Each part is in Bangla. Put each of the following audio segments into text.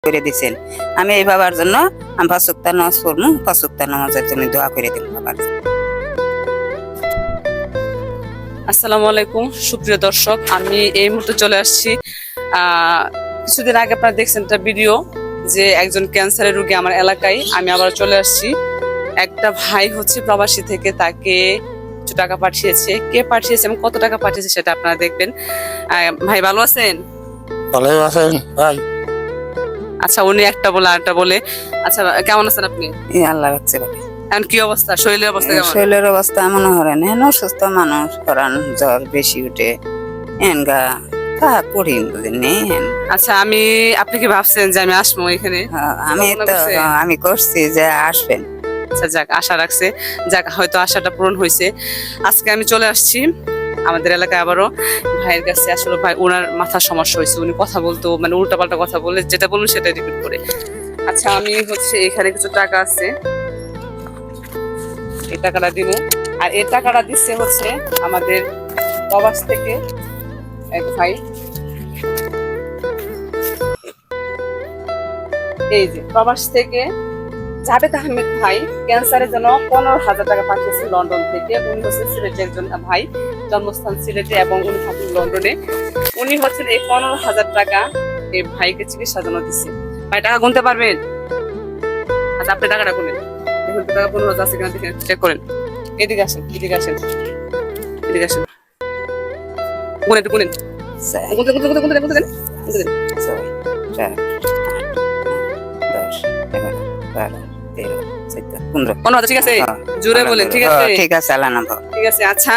করে দিয়েছেন। আমি এই বাবার জন্য আমি 5 ওয়াক্ত নামাজ পড়বো, 5 ওয়াক্ত নামাজের জন্য দোয়া করে দেব বাবার জন্য। আসসালামু আলাইকুম সুপ্রিয় দর্শক, আমি এই মুহূর্তে চলে আসছি। কিছুদিন আগে আপনারা দেখছেন একটা ভিডিও যে একজন ক্যান্সারের রোগী আমার এলাকায়। আমি আবার চলে আসছি। একটা ভাই হচ্ছে প্রবাসী থেকে, তাকে কিছু টাকা পাঠিয়েছে। কে পাঠিয়েছে এবং কত টাকা পাঠিয়েছে সেটা আপনারা দেখবেন। ভাই ভালো আছেন? ভালো আছেন ভাই? আচ্ছা, উনি একটা বলে আরেকটা বলে। আচ্ছা, কেমন আছেন আপনি? এই আল্লাহ রাখছে বাবা। এখন কি অবস্থা, শরীরের অবস্থা কেমন? শরীরের অবস্থা এমন হরেন হেন অসুস্থ মানুষ করান, জ্বর বেশি উঠে এনগা তা করিন বুঝেননি। আচ্ছা, আপনি কি ভাবছেন যে আমি আসবো এখানে? আমি করছি যে আসবেন। আচ্ছা যাক, আশা রাখছে, যাক হয়তো আশাটা পূরণ হয়েছে। আজকে আমি চলে আসছি আমাদের এলাকায় আবারও ভাইয়ের কাছে। আসলে ভাই ওনার মাথার সমস্যা হয়েছে, উনি কথা বলতো মানে উল্টাপাল্টা কথা বলে, যেটা বলুন সেটা রিপিট করে। আচ্ছা, আমি হচ্ছে এখানে কিছু টাকা আছে, এই টাকাটা দিব। আর এই টাকাটা দিচ্ছে হচ্ছে আমাদের প্রবাস থেকে এক ভাই। এই যে প্রবাস থেকে জাভেদ আহমেদ ভাই ক্যান্সারের জন্য 15,000 টাকা পাঠিয়েছে লন্ডন থেকে। উনি হচ্ছে সিলেটের একজন ভাই, জন্মস্থান সিলেটে এবং উনি থাকেন লন্ডনে। উনি হচ্ছেন এই 15,000 টাকা এই ভাইকে চিকিৎসার জন্য দিচ্ছে। ভাই টাকা গুনতে পারবেন? আচ্ছা, আপনি টাকাটা গুনেন, দেখুন টাকা 15,000 আছে কিনা দেখেন, চেক করেন। এদিকে আসেন, এদিকে আসেন, এদিকে আসেন, গুনেন গুনেন, গুনতে গুনতে গুনতে গুনতে গুনতে দেন, গুনতে দেন। 6, 7, 8, 10, 11, 12, 13, 14, 15। 15,000 ঠিক আছে? জোরে বলেন, ঠিক আছে? ঠিক আছে, আল্লাহ নাম ঠিক আছে। আচ্ছা,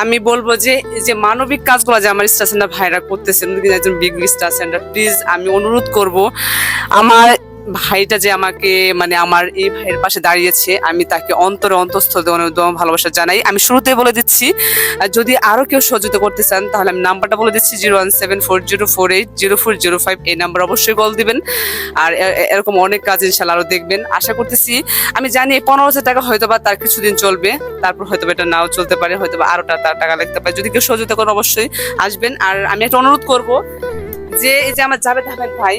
আমি বলবো যে এই যে মানবিক কাজগুলো যে আমার স্টার সেন্টার ভাইরা করতেছেন, উনি কিন্তু একজন বিগ স্টার সেন্টার। প্লিজ আমি অনুরোধ করব, আমার ভাইটা যে আমাকে মানে আমার এই ভাইয়ের পাশে দাঁড়িয়েছে, আমি তাকে অন্তরে অন্তঃস্থল ভালোবাসা জানাই। আমি শুরুতেই বলে দিচ্ছি, যদি আরো কেউ সহযোগিতা করতে চান তাহলে আমি নাম্বারটা বলে দিচ্ছি 01740480405। এই নাম্বার অবশ্যই কল দিবেন। আর এরকম অনেক কাজ ইনশাল্লাহ আরো দেখবেন আশা করতেছি। আমি জানি এই 15,000 টাকা হয়তো বা তার কিছুদিন চলবে, তারপর হয়তো এটা নাও চলতে পারে, হয়তো বা আরো তার টাকা লাগতে পারে। যদি কেউ সহযোগিতা করেন অবশ্যই আসবেন। আর আমি একটা অনুরোধ করব যে এই যে আমার জাভেদ আহমেদ ভাই,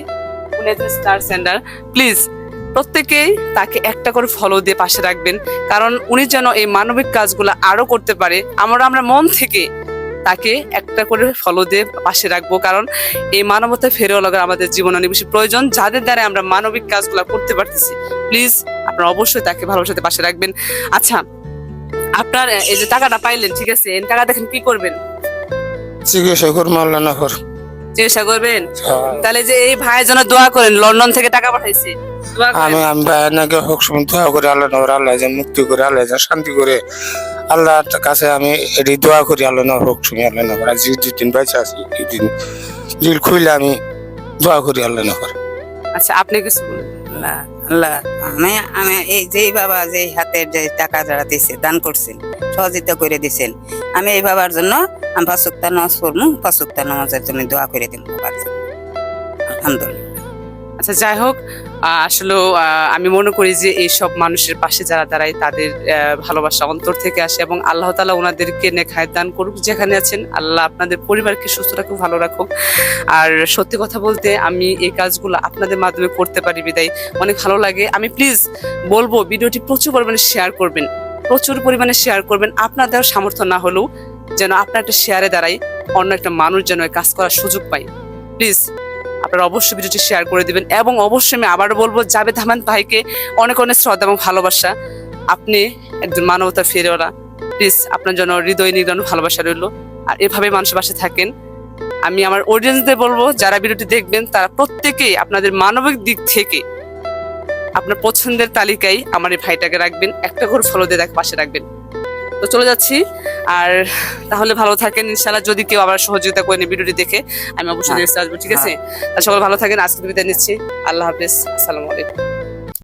উনি একজন স্টার সেন্টার, প্লিজ প্রত্যেকেই তাকে একটা করে ফলো দিয়ে পাশে রাখবেন, কারণ উনি যেন এই মানবিক কাজগুলো আরো করতে পারে। আমরা মন থেকে তাকে একটা করে ফলো দিয়ে পাশে রাখবো, কারণ এই মানবতা ফেরেও লাগা আমাদের জীবনে অনেক বেশি প্রয়োজন। যাদের দ্বারা আমরা মানবিক কাজগুলো করতে পারতেছি, প্লিজ আপনারা অবশ্যই তাকে ভালোবাসাতে পাশে রাখবেন। আচ্ছা, আপনার এই যে টাকাটা পাইলেন, ঠিক আছে, এই টাকা দেখেন কি করবেন? চিকিৎসা করবো, আল্লাহ না কর। চিকিৎসা করবেন? তাহলে যে এই ভাইয়ের জন্য দোয়া করেন, লন্ডন থেকে টাকা পাঠাইছে, দোয়া করেন। আমি ভাইয়ের নাকি হোক সময় দোয়া করে আল্লাহ না করে, আল্লাহ যেন মুক্তি করে, আল্লাহ যেন শান্তি করে, আল্লাহর কাছে আমি এটি দোয়া করি, আল্লাহ না হোক সময় আল্লাহ না করে। আজ যেদিন বাইচা আছি এই দিন দিল খুইলে আমি দোয়া করি, আল্লাহ না করে। আচ্ছা, আপনি কিছু বলুন। আল্লাহ আমি এই যে বাবা যে হাতের যে টাকা যারা দিচ্ছে, দান করছেন, সহযোগিতা করে দিচ্ছেন, আমি এই বাবার জন্য আমি 5 ওয়াক্ত নামাজ পড়বো, 5 ওয়াক্ত নামাজের জন্য দোয়া করে দেব বাবার জন্য। আলহামদুলিল্লাহ। আচ্ছা, যাই হোক, আসলে আমি মনে করি যে এইসব মানুষের পাশে যারা দাঁড়ায় তাদের ভালোবাসা অন্তর থেকে আসে, এবং আল্লাহ তাআলা ওনাদেরকে নেখায়েত দান করুক যেখানে আছেন। আল্লাহ আপনাদের পরিবারকে সুস্থ রাখুক, ভালো রাখুক। আর সত্যি কথা বলতে আমি এই কাজগুলো আপনাদের মাধ্যমে করতে পারি বিদায় অনেক ভালো লাগে। আমি প্লিজ বলবো ভিডিওটি প্রচুর পরিমাণে শেয়ার করবেন, প্রচুর পরিমাণে শেয়ার করবেন। আপনাদের সামর্থ্য না হলেও যেন আপনার একটা শেয়ারে দাঁড়াই, অন্য একটা মানুষ যেন কাজ করার সুযোগ পাই। প্লিজ আপনারা অবশ্যই ভিডিওটি শেয়ার করে দিবেন। এবং অবশ্যই আমি আবারও বলবো, জাভেদ আহমেদ ভাইকে অনেক অনেক শ্রদ্ধা এবং ভালোবাসা। আপনি একজন মানবতা ফেরেওয়ালা, প্লিজ আপনার জন্য হৃদয় নিগ্রানো ভালোবাসা রইল। আর এভাবে মানুষের পাশে থাকেন। আমি আমার অডিয়েন্সদের বলবো, যারা ভিডিওটি দেখবেন তারা প্রত্যেকেই আপনাদের মানবিক দিক থেকে আপনার পছন্দের তালিকায় আমার এই ভাইটাকে রাখবেন, একটা করে ফলো দিয়ে তাকে পাশে রাখবেন। তো চলে যাচ্ছি, আর তাহলে ভালো থাকেন ইনশাআল্লাহ। যদি কেউ আবার সহযোগিতা করেন ভিডিওটি দেখে, আমি অবশ্যই আসবো, ঠিক আছে? সকলে ভালো থাকেন, আজকে বিদায় নিচ্ছি। আল্লাহ হাফেজ, আসসালামু আলাইকুম।